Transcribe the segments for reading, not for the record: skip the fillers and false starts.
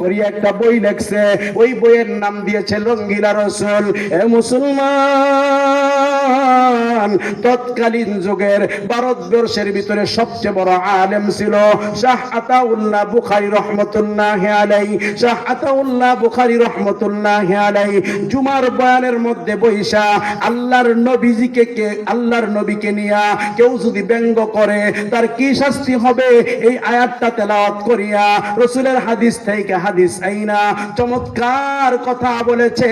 করিয়া একটা বই লেখছে, ওই বইয়ের নাম দিয়েছে রঙ্গিলা রসুল। এ মুসলমান, তৎকালীন যুগের ভারতবর্ষের ভিতরে সবচেয়ে বড় আলেম ছিল শাহ আতাউল্লাহ বুখারী রহমতুল্লাহি আলাইহি। শাহ আতাউল্লাহ বুখারী রহমতুল্লাহি আলাইহি জুমার বয়ানের মধ্যে বইসা আল্লাহর নবীকে নিয়া কেউ যদি ব্যঙ্গ করে তার কি শাস্তি হবে এই আয়াতটা তেলাওয়াত করিয়া রাসূলের হাদিস থেকে হাদিস আইনা চমৎকার কথা বলেছে।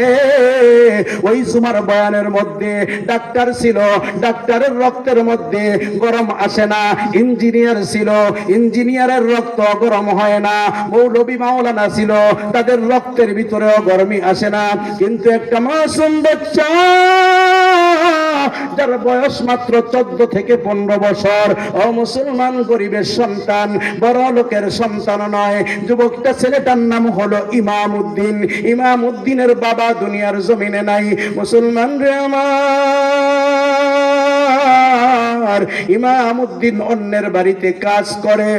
ওই জুমার বয়ানের মধ্যে ডাক্তার ছিল, ডাক্তারের রক্তের মধ্যে গরম আসে না। ইঞ্জিনিয়ার ছিল, ইঞ্জিনিয়ারের রক্ত গরম হয় না। মৌলবী মাওলানা ছিল, তাদের রক্তের ভিতরেও গরমই আসে না। কিন্তু একটা মাসুম বাচ্চা যার বয়স মাত্র 14 থেকে 15 বছর, ও মুসলমান, গরিবের সন্তান, বড় লোকের সন্তান নয়, যুবকটা ছেলেটার নাম হলো ইমাম উদ্দিন। ইমাম উদ্দিনের বাবা দুনিয়ার জমিনে নাই। মুসলমান রে আমার, ইমাম উদ্দিন অন্যের বাড়িতে কাজ করে।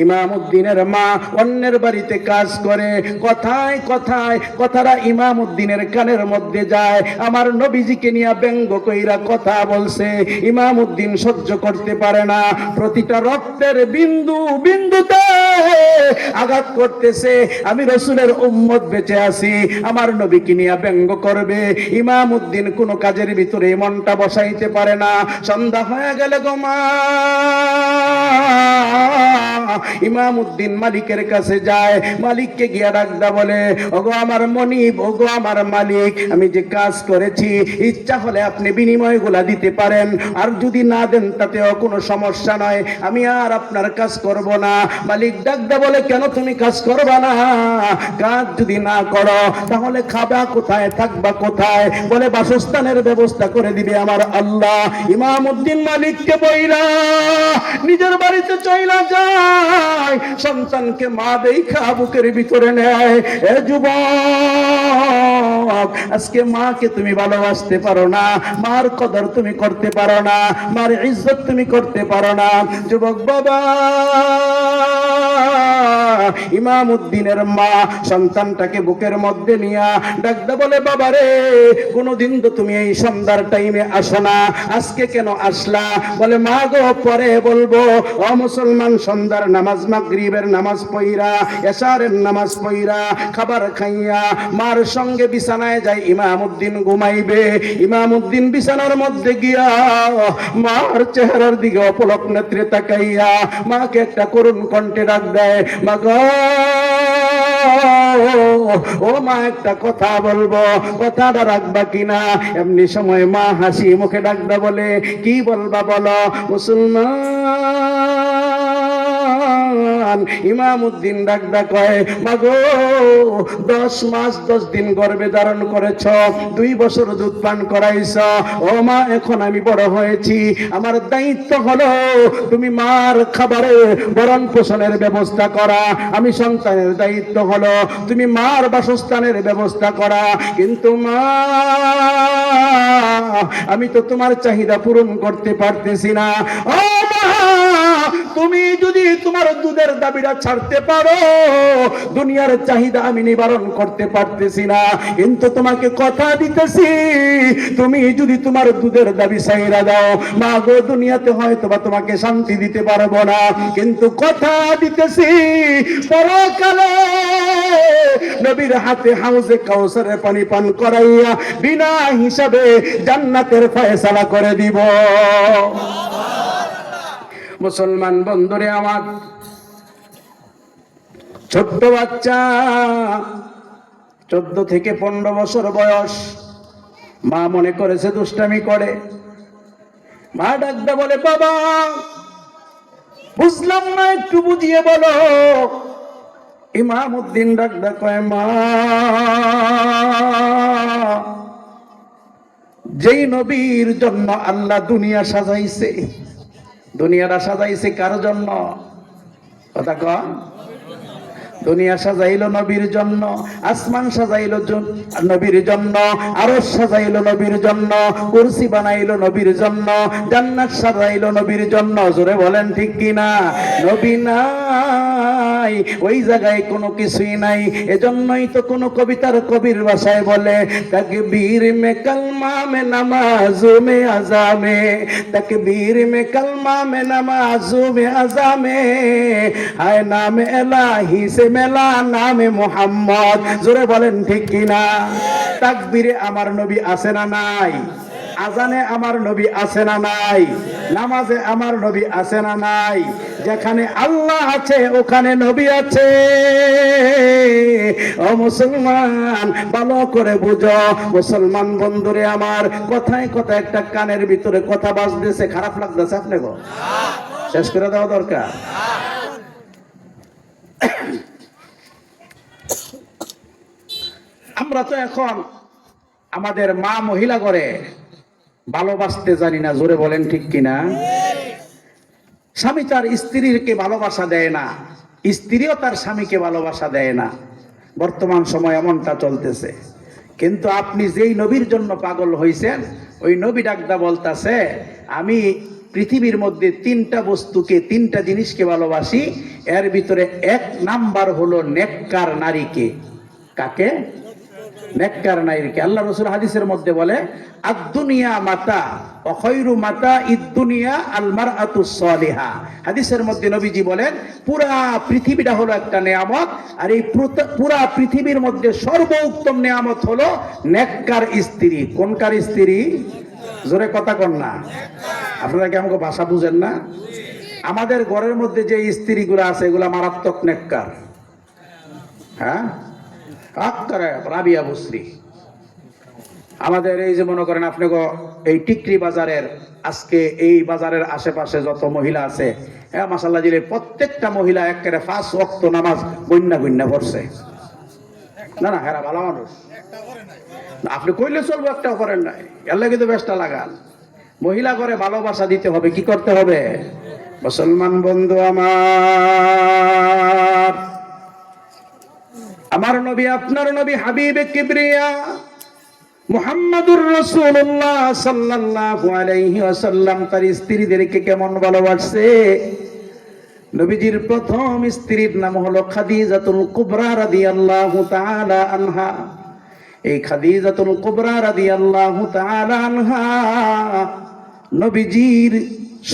ইমাম উদ্দিনের মা অন্যের বাড়িতে কাজ করে। কথায় কথায় কথাটা ইমাম উদ্দিনের কানের মধ্যে যায়। আমার নবীজিকে নিয়ে ব্যঙ্গ কইরা কথা বলছে। ইমাম উদ্দিন সহ্য করতে পারে না। প্রতিটা রক্তের বিন্দু বিন্দুতে আঘাত করতেছে। আমি রাসূলের উম্মত বেঁচে আছি, আমার নবীকে নিয়ে ব্যঙ্গ করবে। ইমাম উদ্দিন কোনো কাজের ভিতরে মনটা বসাইতে পারে না। সন্ধ্যা হয়ে গেলে গো মা, ইমাম উদ্দিন মালিকের কাছে যায়। মালিককে গিয়া ডাকদা বলে, ওগো আমার মনিব, ওগো আমার মালিক, আমি যে কাজ করেছি ইচ্ছা হলে আপনি বিনিময়গুলা দিতে পারেন, আর যদি না দেন তাতেও কোনো সমস্যা নয়, আমি আর আপনার কাজ করব না। মালিক ডাকদা বলে, কেন তুমি কাজ করবা না? কাজ যদি না করো তাহলে খাবা কোথায়, থাকবা কোথায়? বলে, বাসস্থানের ব্যবস্থা করে দিবে আমার আল্লাহ। ইমাম উদ্দিন মালিককে বইরা নিজের বাড়িতে চইলা যায়। সন্তানকে মা দেখা বুকের ভিতরে নেয়। এ যুবক, আজকে মাকে তুমি ভালোবাসতে পারো না, মার কদর তুমি করতে পারো না, মার ইজ্জত তুমি করতে পারো না। যুবক বাবা, ইমাম উদ্দিনের মা সন্তানটাকে বুকের মধ্যে নিয়া ডাকদা বলে, বাবা রে, কোনদিন তো তুমি এই সন্ধ্যার টাইমে আসো না, আজকে কেন আসলা? বলে, মা গো, পরে বলবো। ও মুসলমান, সন্ধ্যার নামাজ, মাগরিবের নামাজ পইরা, এশারের নামাজ পইরা, খাবার খাইয়া মার সঙ্গে বিছানায় যায় ইমাম উদ্দিন ঘুমাইবে। ইমাম উদ্দিন বিছানার মধ্যে গিয়া মার চেহারার দিকে অপলক নেত্রে তাকাইয়া মাকে একটা করুণ কণ্ঠে ডাক দেয়, মা গো, ও মা, একটা কথা বলবো, কথাটা রাখবা কিনা? এমনি সময় মা হাসি মুখে ডাকদা বলে, কি বলবা বলো। মুসলমান, ইমাম উদ্দিন ডাকদা কয়, মাগো, 10 মাস 10 দিন গর্ভে ধারণ করেছ, 2 বছর দুধ পান করাইছ। ও মা, এখন আমি বড় হয়েছি, আমার দায়িত্ব হলো তুমি মার খাবারে ভরণ পোষণের ব্যবস্থা করা। আমি সন্তানের দায়িত্ব হলো তুমি মার বাসস্থানের ব্যবস্থা করা। কিন্তু মা, আমি তো তোমার চাহিদা পূরণ করতে পারতেছি না। ও মা, তুমি যদি তোমার দুধের দাবিটা ছাড়তে পারো, দুনিয়ার চাহিদা আমি নিবারণ করতে পারতেছি না, কিন্তু তোমাকে কথা দিতেছি, তুমি যদি তোমার দুধের দাবি ছাইরা দাও, মা গো, দুনিয়াতে হয়তো বা তোমাকে শান্তি দিতে পারবো না, কিন্তু কথা দিতেছি, পরকালে নবীর হাতে হাউজে কাউসারের পানি পান করাইয়া বিনা হিসাবে জান্নাতের ফয়সালা করে দিব। মুসলমান বন্ধুরে আমার, ছোট্ট বাচ্চা, 14 থেকে 15 বছর বয়স, মা মনে করেছে দুষ্টামি করে। মা ডাকদা বলে, বাবা, বুঝলাম না, একটু বুঝিয়ে বলো। ইমাম উদ্দিন ডাকদা কয়, মা, যেই নবীর জন্য আল্লাহ দুনিয়া সাজাইছে, দুনিয়াটা সাজাইছে কার জন্য? কথা কন। দুনিয়া সাজাইলো নবীর জন্য, আসমান সাজাইলো নবীর জন্য, আরশ সাজাইলো নবীর জন্য, কুরসি বানাইলো নবীর জন্য, জান্নাত সাজাইলো নবীর জন্য। জোরে বলেন ঠিক কিনা? নবী না নাই, ওই জায়গায় কোনো কিছুই নাই। এজন্যই তো কোনো কবিতার কবির ভাষায় বলে তাকবীর মে কলমা মে নামাজু মে আজামে, তাকবীর মে কলমা মে নামাজু মে আজামে, হায় নামে এলাহি সে মেলা নামে মুহাম্মদ। জোরে বলেন ঠিক কিনা? তাকবীরে আমার নবী আছে না নাই? আজানে আমার নবী আছে না নাই? নামাজে আমার নবী আছে না নাই? যেখানে আল্লাহ আছে ওখানে নবী আছে। ও মুসলমান, ভালো করে বুঝো। মুসলমান বন্ধুরে আমার, কথায় কথা একটা কানের ভিতরে কথা বাজতেছে, খারাপ লাগতেছে আপনি গো? শেষ করে দেওয়া দরকার। আমরা তো এখন আমাদের মা মহিলা করে ভালোবাসতে জানি না। জোরে বলেন ঠিক কিনা? স্বামী তার স্ত্রীকে ভালোবাসা দেয় না, স্ত্রীও তার স্বামীকে ভালোবাসা দেয় না। বর্তমান সময় এমনটা চলতেছে। কিন্তু আপনি যেই নবীর জন্য পাগল হইছেন, ওই নবী ডাকদা বলতাছে আমি পৃথিবীর মধ্যে তিনটা বস্তুকে, তিনটা জিনিসকে ভালোবাসি। এর ভিতরে এক নাম্বার হলো নেককার নারীকে। কাকে? নেককার নারীকে। আল্লাহ রাসূল হাদিসের মধ্যে বলে আদ-দুনিয়া মাতা ওয়া খায়রু মাতা ইদ-দুনিয়া আল মারআতুস সালিহা। হাদিসের মধ্যে নবীজি বলেন পুরা পৃথিবীটা হলো একটা নিয়ামত, আর এই পুরা পৃথিবীর মধ্যে সর্বোত্তম নিয়ামত হলো নেককার স্ত্রী। কোনকার স্ত্রী? জোরে কথা কন না। আপনারা কি আমাকে ভাষা বুঝেন না? আমাদের ঘরের মধ্যে যে স্ত্রীগুলো আছে এগুলা মারাত্মক নেককার। হ্যাঁ, রাবিয়া বসরি। আমাদের এই যে মনে করেন আপনি এই টিকরি বাজারের, আজকে এই বাজারের আশেপাশে যত মহিলা আছে, হ্যাঁ মাশাআল্লাহ জিলে প্রত্যেকটা মহিলা একেবারে 5 ওয়াক্ত নামাজ গন্যা পড়ছে। না না, হেরা ভালো মানুষ। আপনি কইলে চলবো, একটাও করেন নাই, এল্লা কিন্তু বেশটা লাগান। মহিলা করে ভালোবাসা দিতে হবে, কি করতে হবে? মুসলমান বন্ধু আমার নবী, আপনার নবী হাবিবে কিবরিয়া মুহাম্মাদুর রাসূলুল্লাহ সাল্লাল্লাহু আলাইহি ওয়াসাল্লাম তার স্ত্রীদেরকে কেমন ভালোবাসে। নবীজির প্রথম স্ত্রীর নাম হলো খাদিজাতুল কুবরা রাদিয়াল্লাহু তাআলা আনহা। এই খাদিজাতুল কুবরা রাদিয়াল্লাহু তাআলা আনহা নবীজির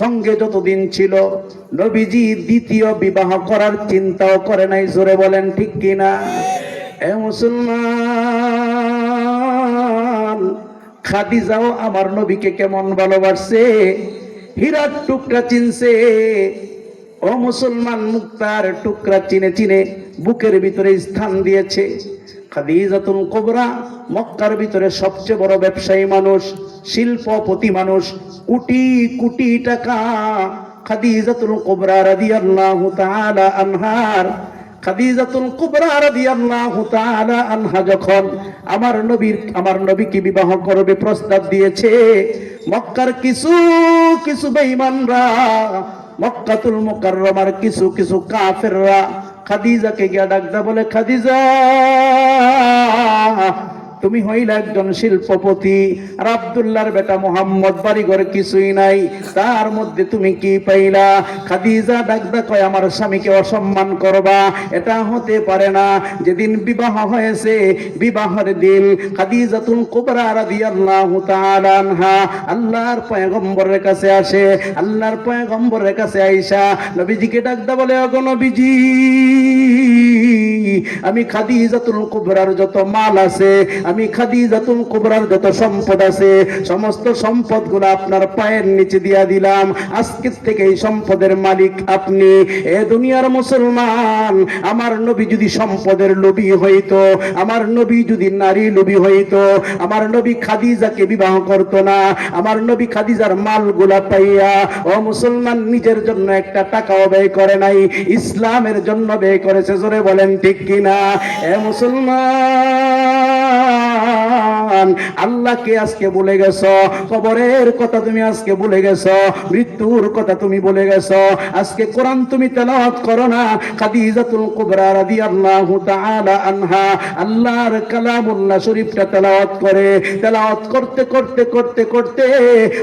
সঙ্গে যতদিন ছিল, নবীজি দ্বিতীয় বিবাহ করার চিন্তাও করে নাই। জোরে বলেন ঠিক কিনা? এ মুসলমান, খাদিজাও আমার নবীকে কেমন ভালোবাসে, হীরার টুকরা চিনছে। ও মুসলমান, মুক্তার টুকরা চিনে চিনে বুকের ভিতরে স্থান দিয়েছে। খাদিজাতুল কুবরা মক্কার ভিতরে সবচেয়ে বড় ব্যবসায়ী মানুষ, শিল্পপতি মানুষ, কোটি কোটি টাকা খাদিজাতুল কুবরা রাদিয়াল্লাহু তাআলা আনহার। খাদিজাতুল কুবরা রাদিয়াল্লাহু তাআলা আনহা যখন আমার নবীকে বিবাহ করবে প্রস্তাব দিয়েছে, মক্কার কিছু কিছু বেঈমানরা, মক্কাতুল মুকাররমার কিছু কিছু কাফেররা খাদিজাকে গিয়া ডাকদা বলে, খাদিজা তুমি হইলে একজন শিল্পপতি, আর আব্দুল্লাহর বেটা মুহাম্মদ বাড়ি ঘরে কিছুই নাই, তার মধ্যে তুমি কি পাইলা? খাদিজা ডাকদা কয় আমার স্বামীকে অসম্মান করবা, এটা হতে পারে না। যেদিন বিবাহ হয়েছে, বিবাহের দিন খাদিজাতুল কুবরা রাদিয়াল্লাহু তাআলা আনহা আল্লাহর পয়গম্বরের কাছে আসে। আল্লাহর পয়গম্বরের কাছে আইসা নবীজিকে ডাকদা বলে, ওগো নবীজি, আমি খাদিজাতুল কুবরার যত মাল আছে, আমি খাদিজাতুল কুবরার যত সম্পদ আছে, সমস্ত সম্পদগুলো আপনার পায়ের নিচে দিয়া দিলাম। আজকে থেকে এই সম্পদের মালিক আপনি। এ দুনিয়ার মুসলমান, আমার নবী যদি সম্পদের লোভী হইতো, আমার নবী যদি নারী লোভী হইতো, আমার নবী খাদিজাকে বিবাহ করতো না। আমার নবী খাদিজার মালগুলা পাইয়া, ও মুসলমান, নিজের জন্য একটা টাকাও ব্যয় করে নাই, ইসলামের জন্য ব্যয় করেছে। জোরে বলেন ঠিক কিনা? এ মুসলমান, মুসলমান, আল্লাহকে আজকে ভুলে গেছো, কবরের কথা তুমি আজকে ভুলে গেছো, মৃত্যুর কথা তুমি ভুলে গেছো। আজকে কোরআন তুমি তেলাওয়াত করো না। খাদিজাতুল কুবরা রাদিয়াল্লাহু তাআলা আনহা আল্লাহর কালামুল্লাহ শরীফটা তেলাওয়াত করে, তেলাওয়াত করতে করতে করতে করতে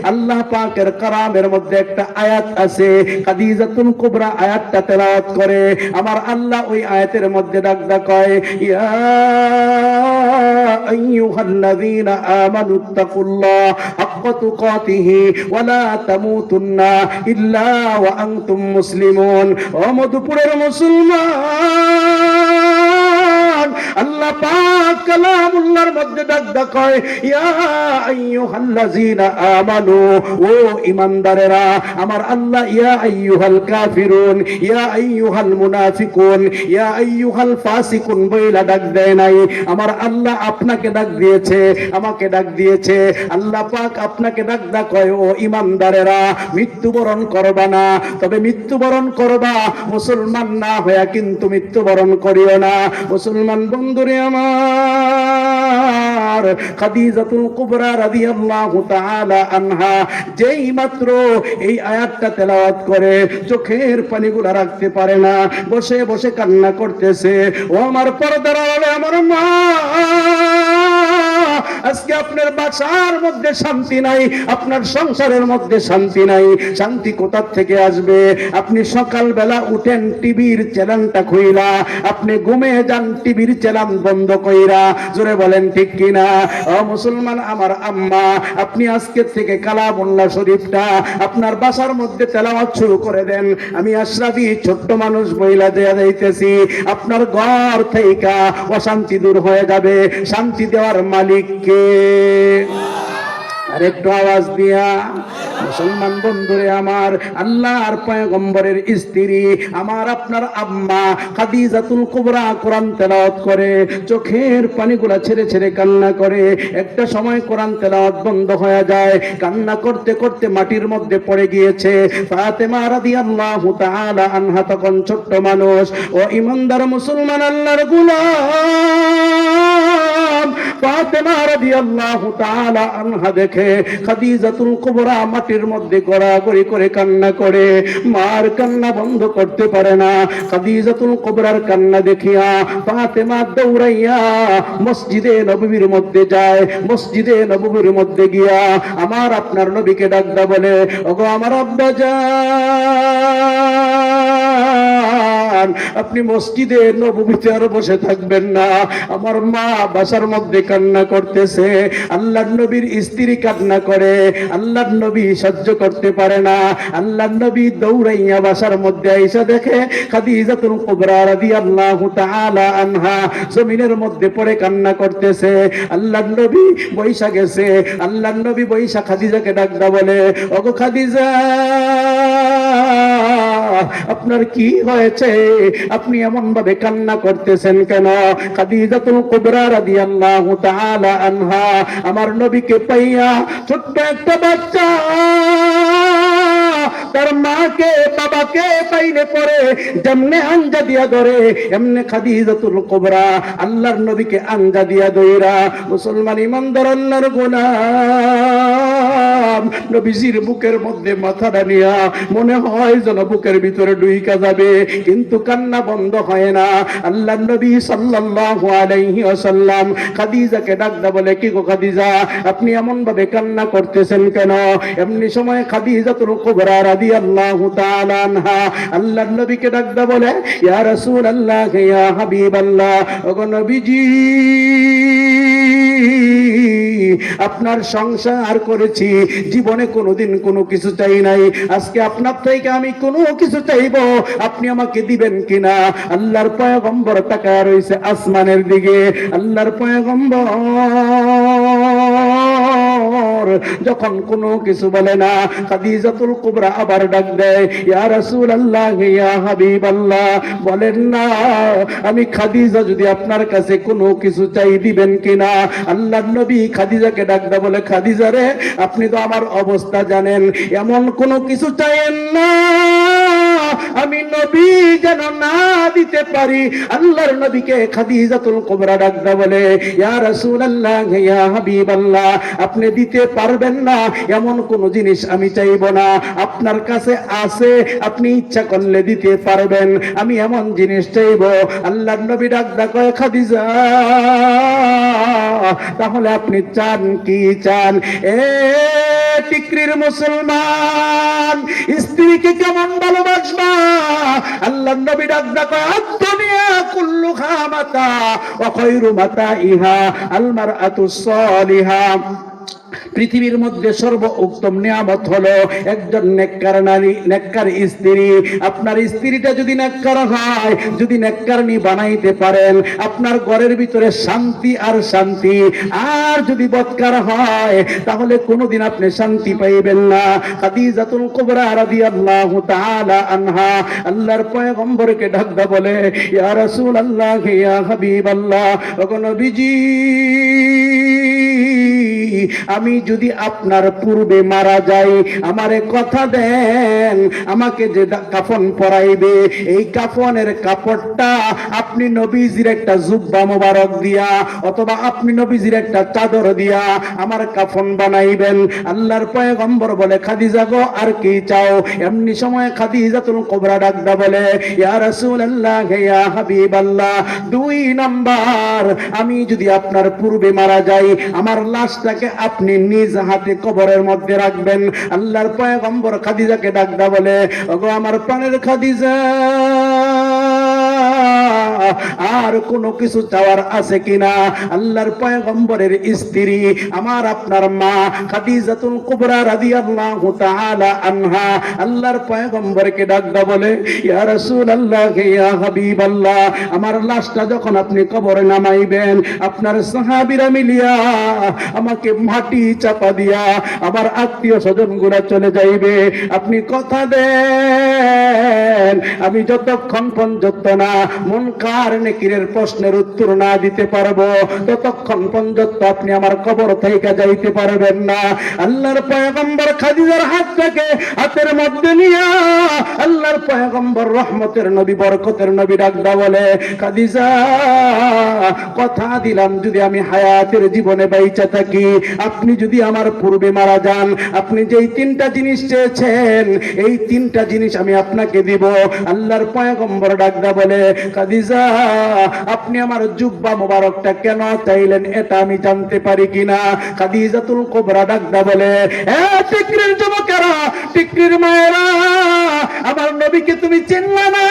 আল্লাহ পাকের কালামের মধ্যে একটা আয়াত আছে, খাদিজাতুল কুবরা আয়াতটা তেলাওয়াত করে, আমার আল্লাহ ওই আয়াতের মধ্যে ডাক কয়, ইয়া আইয়ুহাল্লাযীনা আমানুত্তাকুল্লাহ হাক্কা তুকাতিহি ওয়া লা তামুতুন্না ইল্লা ওয়া আনতুম মুসলিমুন। ও মধুপুরের মুসলমান, আল্লাহ পাক কালামুল্লাহর মধ্যে ডাক কয়, ইয়া আইয়ুহাল্লাযীনা আমানু, ও ঈমানদারেরা, আমার আল্লাহ ইয়া আইয়ুহাল কাফিরুন, ইয়া আইয়ুহাল মুনাফিকুন, ইয়া আইয়ুহাল ফাসিকুন বইলা ডাক দেয় নাই। আমার আল্লাহ আপনাকে ডাক দিয়েছে, আমাকে ডাক দিয়েছে। আল্লাহ পাক আপনাকে ডাক কয়, ও ঈমানদারেরা, মৃত্যুবরণ করবা না, তবে মৃত্যুবরণ করবা মুসলমান না হইয়া কিন্তু মৃত্যুবরণ করিও না। মুসলমান বন্ধুরে আমার, খাদিজাতুল কুবরা রাদিয়াল্লাহু তাআলা আনহা যেই মাত্র এই আয়াতটা তেলাওয়াত করে চোখের পানিগুলো রাখতে পারে না, বসে বসে কান্না করতেছে। ও আমার পর্দার আড়ালে আমার মা, আজকে আপনার বাসার মধ্যে শান্তি নাই, আপনার সংসারের মধ্যে শান্তি নাই। শান্তি কোথা থেকে আসবে? আপনি সকালবেলা উঠেন টিভির চ্যানেলটা খুইলা, আপনি ঘুমে যান টিভির চ্যানেল বন্ধ কইরা, জোরে বলেন ঠিক কিনা? ও মুসলমান আমার আম্মা, আপনি আজকে থেকে কালামুল্লাহ শরীফটা আপনার বাসার মধ্যে তেলাওয়াত শুরু করে দেন। আমি আশরাফি ছোট্ট মানুষ বইলা দেয়া যাইতেছি, আপনার ঘর থেকে অশান্তি দূর হয়ে যাবে। শান্তি দেওয়ার মালিক কে? আরেকটু আওয়াজ দিয়া। মুসলমান বন্ধুরে আমার, আল্লাহর পয়গম্বরের স্ত্রী, আমার আপনার আম্মা খাদিজাতুল কুবরা কোরআন তেলাওয়াত করে, চোখের পানিগুলা ছেড়ে ছেড়ে কান্না করে। একটা সময় কোরআন তেলাওয়াত বন্ধ হয়ে যায়, কান্না করতে করতে মাটির মধ্যে পড়ে গিয়েছে। ফাতেমা রাদিয়াল্লাহু তাআলা আনহা তখন ছোট্ট মানুষ। ও ঈমানদার মুসলমান আল্লাহর গোলাম, ফাতেমা রাদিয়াল্লাহু তাআলা আনহা দেখে খাদিজাতুল কুবরা মাটির মধ্যে গড়াগড়ি করে কান্না করে, মার কান্না বন্ধ করতে পারে না। খাদিজাতুল কুবরার কান্না দেখিয়া ফাতেমা দৌড়াইয়া মসজিদে নববীর মধ্যে যায়। মসজিদে নববীর মধ্যে গিয়া আমার আপনার নবীকে ডাকদা বলে, ওগো আমার আব্বা জান, আপনি মসজিদে নববীতে আর বসে থাকবেন না, আমার মা বাসার মধ্যে কান্না করতেছে। আল্লাহর নবীর স্ত্রী কান্না করে, আল্লাহর নবী সহ্য করতে পারে না। আল্লাহর নবী দৌড়াইয়া বাসার মধ্যে আইসা দেখে খাদিজাতুল কুবরা রাদিয়াল্লাহু তাআলা আনহা জমিনের মধ্যে পড়ে কান্না করতেছে। আল্লাহর নবী বৈশা গেছে। আল্লাহর নবী বৈশা খাদিজাকে ডাকদা বলে, ওগো খাদিজা, আপনার কি হয়েছে? আপনি এমন ভাবে কান্না করতেছেন কেন? খাদিজাতুল কুবরা রাদিয়াল্লাহু তাআলা আনহা আমার নবীকে পাইয়া, ছোট্ট একটা বাচ্চা তার মাকে বাবাকে পাইলে পরে যেমনে আঞ্জা দিয়া ধরে, এমনে খাদিজাতুল কুবরা আল্লাহর নবীকে আঞ্জা দিয়া ধইরা। মুসলমান ইমানদার আল্লাহর গোলাম নবীজির বুকের মধ্যে মাথা ডালিয়া মনে হয় যেন বুকের ভিতরে ডুইকা যাবে, কিন্তু কান্না বন্ধ হয় না। আল্লাহর নবী সাল্লাল্লাহু আলাইহি ওয়াসাল্লাম খাদিজাকে ডাকদা বলে, কি গো খাদিজা, আপনি এমন ভাবে কান্না করতেছেন কেন? এমনি সময় খাদিজাতুল কুবরা রাদিয়াল্লাহু তাআলা আনহা আল্লাহর নবীকে ডাকদা বলে, ইয়া রাসূলুল্লাহ, ইয়া হাবিবাল্লাহ, ওগো নবীজি, আপনার সংসার করেছি, জীবনে কোনোদিন কোনো কিছু চাই নাই, আজকে আপনার থেকে আমি কোনো কিছু চাইবো, আপনি আমাকে দিবেন কিনা? আল্লাহর পয়গম্বর তাকায় রইছে আসমানের দিকে। আল্লাহর পয়গম্বর যখন কোনো কিছু বলে না, খাদিজাতুল কুবরা আবার ডাক দেয়, ইয়া রাসূলুল্লাহ, ইয়া হাবিবাল্লাহ, বলেন না আমি খাদিজা যদি আপনার কাছে কোনো কিছু চাই দিবেন কিনা? আল্লাহর নবী খাদিজাকে ডাকদা বলে, খাদিজা রে, আপনি তো আমার অবস্থা জানেন, এমন কোনো কিছু চাইেন না আমি নবী যেন না দিতে পারি। আল্লাহর নবীকে খাদিজাতুল কুবরা ডাকদা বলে, ইয়া রাসূলুল্লাহ, ইয়া হাবিবাল্লাহ, আপনি দিতে পারবেন না এমন কোন জিনিস আমি চাইব না, আপনার কাছে আছে, আপনি ইচ্ছা করলে দিতে পারবেন, আমি এমন জিনিস চাইব। আল্লাহর নবী ডাকদা কয়, খাদিজা তাহলে আপনি চান কি চান? এ টিকরির মুসলমান, স্ত্রীকে কেমন ভালোবাসবা? আল্লাহর নবী ডাকদা কয়, দুনিয়া কুল্লুহা মাতা ওয়া খায়রু মাতাইহা আল মারআতুস সালিহা। পৃথিবীর মধ্যে সর্বোত্তম নিয়ামত হলো একজন নেককার নারী, নেককার স্ত্রী। আপনার স্ত্রীটা যদি নেককার হয়, যদি নেককারনি বানাইতে পারেন, আপনার ঘরের ভিতরে শান্তি আর শান্তি। আর যদি বদকার হয়, তাহলে কোনোদিন আপনি শান্তি পাইবেন না। খাদিজাতুল কুবরা রাদিয়াল্লাহু তাআলা আনহা আল্লাহর পয়গম্বরকে ডাকদা বলে, ইয়া রাসূলুল্লাহ, ইয়া হাবিবাল্লাহ, ওগো নবীজি, আমি যদি আপনার পূর্বে মারা যাই, আমারে কথা দেন, আমাকে যে কাফন পরাইবে, এই কাফনের কাপড়টা আপনি নবীজির একটা জুব্বা মোবারক দিয়া অথবা আপনি নবীজির একটা চাদর দিয়া আমার কাফন বানাইবেন। আল্লাহর পয়গম্বর বলে, খাদিজা গো, আর কি চাও? এমনি সময় খাদিজাতুল কুবরা ডাকদা বলে, ইয়া রাসূলুল্লাহ, ইয়া হাবিবাল্লাহ, 2 নাম্বার, আমি যদি আপনার পূর্বে মারা যাই, আমার লাশটাকে আপনি নিজ হাতে কবরের মধ্যে রাখবেন। আল্লাহর পয়গম্বর খাদিজাকে ডাকদা বলে, ওগো আমার প্রাণের খাদিজা, আর কোনো কিছু চাওয়ার আছে কিনা? আল্লাহর পয়গম্বরের স্ত্রী, আমার আপনার মা খাদিজাতুল কুবরা রাদিয়াল্লাহু তাআলা আনহা আল্লাহর পয়গম্বরকে ডাকদা বলে, ইয়া রাসূলুল্লাহ, ইয়া হাবিবাল্লাহ, আমার লাশটা যখন আপনি কবরে নামাইবেন, আপনার সাহাবীরা মিলিয়া আমাকে মাটি চাপা দিয়া আমার আত্মীয় স্বজন গুলা চলে যাইবে। আপনি কথা দেন, আমি যতক্ষণ পর্যন্ত না মুনকার নেকিরের প্রশ্নের উত্তর না দিতে পারবো, ততক্ষণ পর্যন্ত আপনি আমার কবর থেকে যাইতে পারবেন না। আল্লাহর পয়গম্বর খাদিজার হাতটাকে হাতের মধ্যে নিয়া আল্লাহর পয়গম্বর রহমতের নবী, বরকতের নবী ডাকদা বলে, খাদিজা, কথা দিলাম যদি আমি হায়াতের জীবনে বাইচা থাকি, আপনি যদি আমার পূর্বে মারা যান, আপনি যেই 3টা জিনিস চেয়েছেন, এই 3টা জিনিস আমি আপনাকে দিব। আল্লাহর পয়গম্বর ডাকদা বলে, খাদিজা, আপনি আমার জুব্বা মোবারকটা কেন চাইলেন, এটা আমি জানতে পারি কিনা? খাদিজাতুল কুবরা ডাকদা বলে, এ টিকরির যুবকেরা, টিকরির মায়েরা, আমার নবীকে তুমি চিনলে না?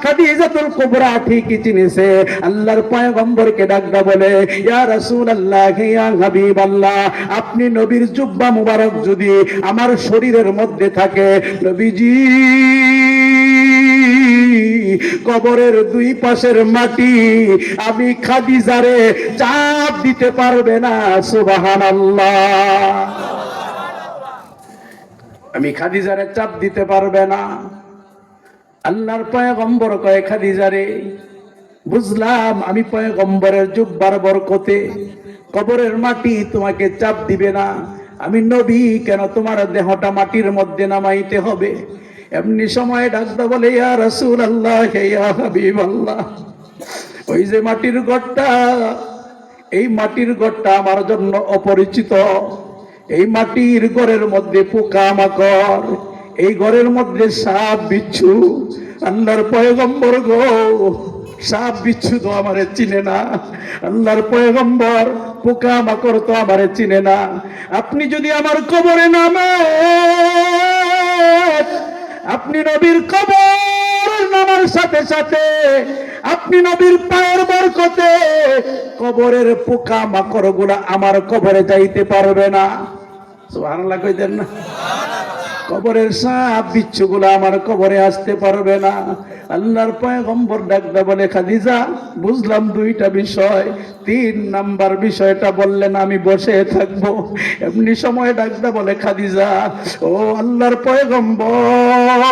খাদিজাতুল কুবরা ঠিকই চিনেছে। আল্লাহর পয়গম্বরকে ডাকদা বলে, ইয়া রাসূলুল্লাহ, ইয়া হাবিবাল্লাহ, আপনি নবীর জুব্বা মোবারক যদি আমার শরীরের মধ্যে থাকে, নবীজি কবরের 2 পাশের মাটি আমি খাদিজারে চাপ দিতে পারবে না। সুবহানাল্লাহ, আমি খাদিজারে চাপ দিতে পারবে না। আল্লাহর পয়গম্বর কয়, খাদিজারে, বুঝলাম আমি পয়গম্বরের জুব্বার বরকতে কবরের মাটি তোমাকে চাপ দিবে না, আমি নবী, কেন তোমার দেহটা মাটির মধ্যে নামাইতে হবে? এমনি সময় ডাকদা বলে, ইয়া রাসূলুল্লাহ, ইয়া হাবিবাল্লাহ, ওই যে মাটির ঘরটা, এই মাটির ঘরটা আমার জন্য অপরিচিত। এই মাটির ঘরের মধ্যে পোকামাকড়, এই ঘরের মধ্যে সাপ বিচ্ছু। আল্লাহর পয়গম্বর গো, সাপ বিচ্ছু তো আমারে চিনে না, আল্লাহর পয়গম্বর পোকামাকড় তো আমারে চিনে না। আপনি যদি আমার কবরে নামেন, আপনি নবীর কবর নামার সাথে সাথে আপনি নবীর পায়ের বরকতে কবরের পোকা মাকড় গুলা আমার কবরে যাইতে পারবে না। সুবহানাল্লাহ কই দেন না? কবরের সাপ বিচ্ছু গুলা আমার কবরে আসতে পারবে না। আল্লাহর পয়গম্বর ডাকদা বলে, খাদিজা বুঝলাম দুইটা বিষয়, 3 নাম্বার বিষয়টা বললেন আমি বসে থাকবো। এমনি সময় ডাকদা বলে, খাদিজা ও আল্লাহর পয়গম্বর,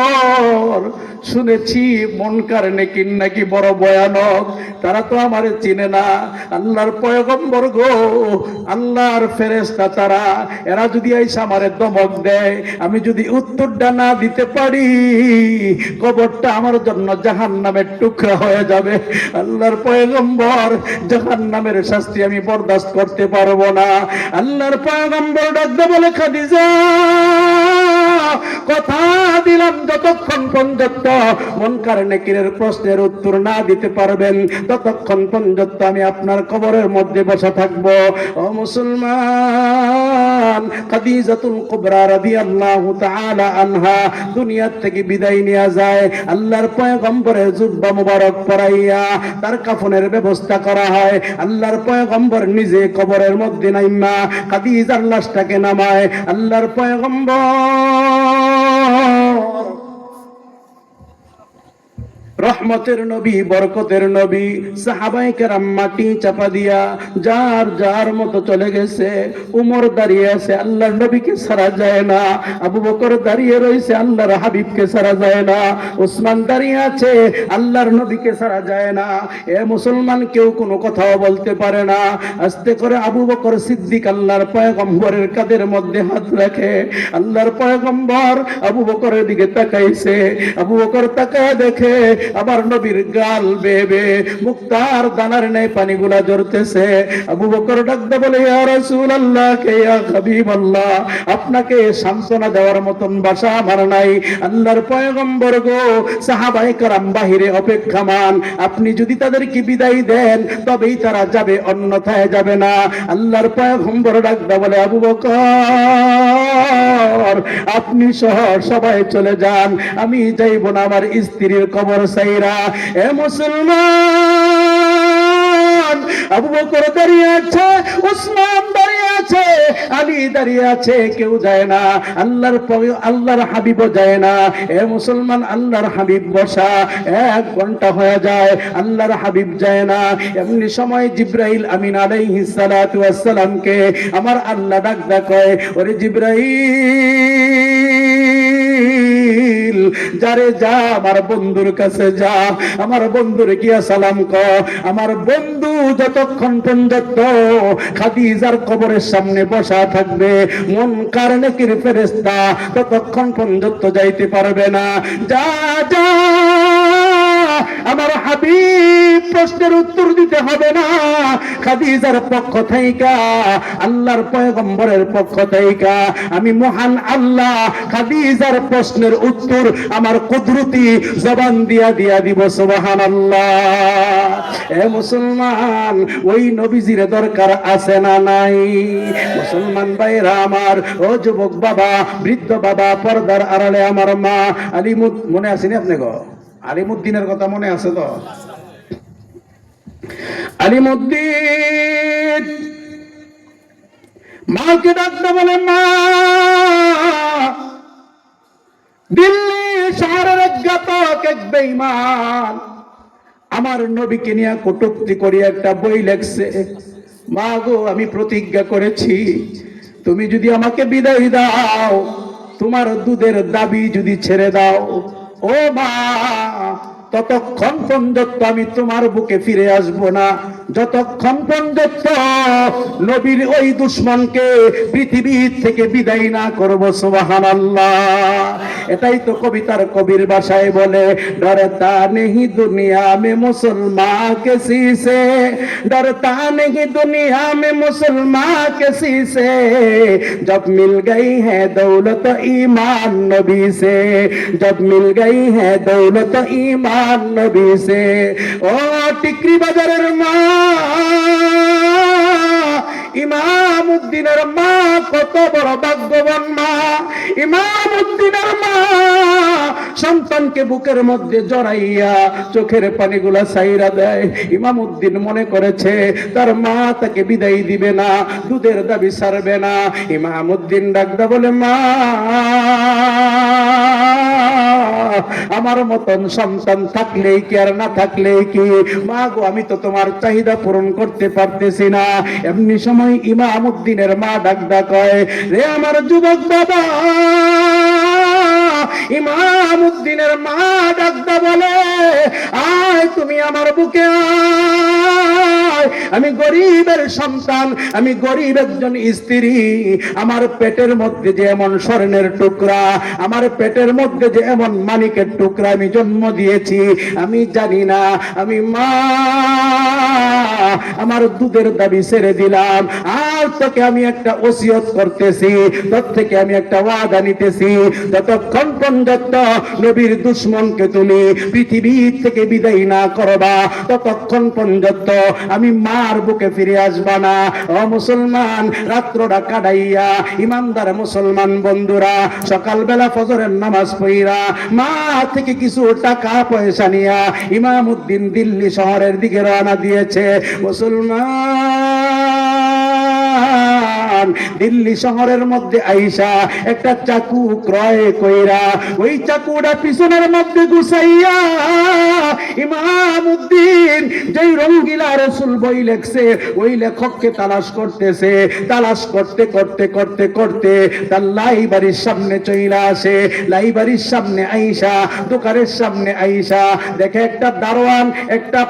শুনেছি মুনকার নেকির নাকি বড় ভয়ানক, তারা তো আমারে চিনে না। আল্লাহর পয়গম্বর গো, আল্লাহর ফেরেশতা তারা, এরা যদি আইসা আমারে ধমক দেয়, আমি যদি উত্তরটা না দিতে পারি, কবরটা আমার জন্য জাহান্নামের টুকরা হয়ে যাবে। আল্লাহর পয়গম্বর, জাহান্নামের শাস্তি আমি বরদাস্ত করতে পারবো না। আল্লাহর পয়গম্বর ডাকতে বলে, খাদিজা কথা দিলাম যতক্ষণ পর্যন্ত মুনকার নেকিরের প্রশ্নের উত্তর না দিতে পারবেন, ততক্ষণ পর্যন্ত আমি আপনার কবরের মধ্যে বসে থাকবো। ও মুসলমান, খাদিজাতুল কুবরা রাদিয়াল্লাহু তাআলা আনহা দুনিয়া থেকে বিদায় নিয়ে যায়। আল্লাহর পয়গম্বরের জুব্বা মুবারক পরাইয়া তার কাফনের ব্যবস্থা করা হয়। আল্লাহর পয়গম্বর নিজে কবরের মধ্যে নাইমা খাদিজার লাশটাকে নামায়। আল্লাহর পয়গম্বর রহমতের নবী, বরকতের নবী, সাহাবায়ে কেরাম মাটি চাপা দিয়া যার যার মতো চলে গেছে। উমর দাঁড়িয়ে আছে, আল্লাহর নবীকে ছাড়া যায় না। আবু বকর দাঁড়িয়ে রয়েছে, আল্লাহর হাবিবকে ছাড়া যায় না। উসমান দাঁড়িয়ে আছে, আল্লাহর নবীকে ছাড়া যায় না। এ মুসলমান, কেউ কোনো কথাও বলতে পারে না। আস্তে করে আবু বকর সিদ্দিক আল্লাহর পয়গম্বরের কাঁধের মধ্যে হাত রাখে। আল্লাহর পয়গম্বর আবু বকরের দিকে তাকাইছে। আবু বকর তাকায় দেখে আমার নবীর গাল বেবে মুক্তার দানার ন্যায় পানিগুলা ঝরতেছে। আবু বকর ডাকতে বলে, ইয়া রাসূলুল্লাহ, কে ইয়া হাবিবাল্লাহ, আপনাকে সান্ত্বনা দেওয়ার মতন ভাষা আমার নাই। আল্লাহর পয়গম্বর গো, সাহাবায়ে কেরাম বাহিরে অপেক্ষামান, আপনি যদি তাদেরকে বিদায় দেন তবেই তারা যাবে, অন্যথায় যাবে না। আল্লাহর পয়গম্বর ডাকতে বলে, আবু বকর আপনি সহ সবাই চলে যান, আমি যাইব না আমার স্ত্রীর কবর সাইরা। এ মুসলমান, আবু বকর দাঁড়িয়ে আছে, উসমান দাঁড়িয়ে আছে, আলী দাঁড়িয়ে আছে, কেউ যায় না। আল্লাহর হাবিবও যায় না। এ মুসলমান, আল্লাহর হাবিব বসা 1 ঘন্টা হয়ে যায়, আল্লাহর হাবিব যায় না। এমনি সময় জিবরাইল আমিন আলাইহিস সালাতু ওয়াস সালামকে আমার আল্লাহ ডাকদা কয়, ওরে জিবরাইল, যারে যা আমার বন্ধুর কাছে যা, আমার বন্ধুর গিয়া সালাম কর। আমার বন্ধু যতক্ষণ পর্যন্ত খাদিজার কবরের সামনে বসা থাকবে, মুনকার নেকির ফেরেশতা ততক্ষণ পর্যন্ত যাইতে পারবে না। যা যা, আমার হাবিব প্রশ্নের উত্তর দিতে হবে না। খাদিজার পক্ষ থেকে, আল্লাহর পয়গম্বরের পক্ষ থেকে আমি মহান আল্লাহ খাদিজার প্রশ্নের উত্তর আমার কুদরতি জবান দিয়া দিব। সুবহানাল্লাহ। এ মুসলমান, ওই নবীজির দরকার আছে না নাই? মুসলমান ভাইরা আমার, ও যুবক বাবা, বৃদ্ধ বাবা, পর্দার আড়ালে আমার মা আলিমুদ, মনে আসেনি আপনি গো? আলিমুদ্দিনের কথা মনে আছে তো? আলিমুদ্দিন মাকে ডাকতে বলে, মা, দিল্লি শহরের এক ঘাতক, এক বেঈমান আমার নবীকে নিয়ে কটূক্তি করে একটা বই লেখছে। মা গো, আমি প্রতিজ্ঞা করেছি, তুমি যদি আমাকে বিদায় দাও, তোমার দুধের দাবি যদি ছেড়ে দাও, ও মা, ততক্ষণ পর্যন্ত আমি তোমার বুকে ফিরে আসবো না, যতক্ষণ পর্যন্ত নবীর ওই দুশমনকে পৃথিবী থেকে বিদায় না করবো। সুবহানাল্লাহ। এটাই তো কবিতার কবির ভাষায় বলে, ডরতা নেহি দুনিয়া মে মুসলমান কিসি সে, ডরতা নেহি দুনিয়া মে মুসলমান কিসি সে, जब मिल गई है दौलत ईमान नबी से, जब मिल गई है दौलत ईमान नबी से। ओ टिकरी बाजारेर मा, ইমামউদ্দিনের মা কত বড় ভাগ্যবান মা। ইমামউদ্দিনের মা সন্তানকে বুকের মধ্যে জড়াইয়া চোখের পানিগুলা ছাইরা দেয়। ইমামউদ্দিন মনে করেছে তার মা তাকে বিদায় দিবে না, দুধের দাবি ছাড়বে না। ইমামউদ্দিন ডাকদা বলে, মা, আমার মতন সন্তান থাকলেই কি আর না থাকলেই কি, মা গো আমি তো তোমার চাহিদা পূরণ করতে পারতেছি না। এমনি সময় ইমামউদ্দিনের মা ডাক কয়, রে আমার যুবক বাবা। ইমামউদ্দিনের মা ডাকদা বলে, আয় তুমি আমার বুকে আয়, আমি গরিবের সন্তান, আমি গরিব একজন স্ত্রী, আমার পেটের মধ্যে যে এমন স্বর্ণের টুকরা, আমার পেটের মধ্যে যে এমন মানিকের টুকরা আমি জন্ম দিয়েছি, আমি জানি না। আমি মা আমার দুধের দাবি ছেড়ে দিলাম, আর তোকে আমি একটা ওসিয়ত করতেছি, তোর থেকে আমি একটা ওয়াদা নিতেছি, যতক্ষণ পর্যন্ত নবীর দুশমনকে তুমি পৃথিবী থেকে বিদায় না করবা, ততক্ষণ পর্যন্ত আমি মার বুকে ফিরে আসবা না। ও মুসলমান, রাত্রটা কাটাইয়া ইমানদার মুসলমান বন্ধুরা সকালবেলা ফজরের নামাজ পড়িয়া মা থেকে কিছু টাকা পয়সা নিয়া ইমামউদ্দিন দিল্লি শহরের দিকে রওনা দিয়েছে। মুসলমান দিল্লি শহরের মধ্যে আইসা একটা চাকু ক্রয় কইরা ওই চাকুটা পিছনের মধ্যে গুছাইয়া ইমামউদ্দিন যেই রঙ্গিলা রসুল বই লেখছে ওই লেখককে তালাশ করতেছে। তালাশ করতে করতে করতে করতে তার লাইব্রেরির সামনে চইলা আসে। লাইব্রেরির সামনে আইসা, দোকানের সামনে আইসা দেখে একটা দারোয়ান, একটা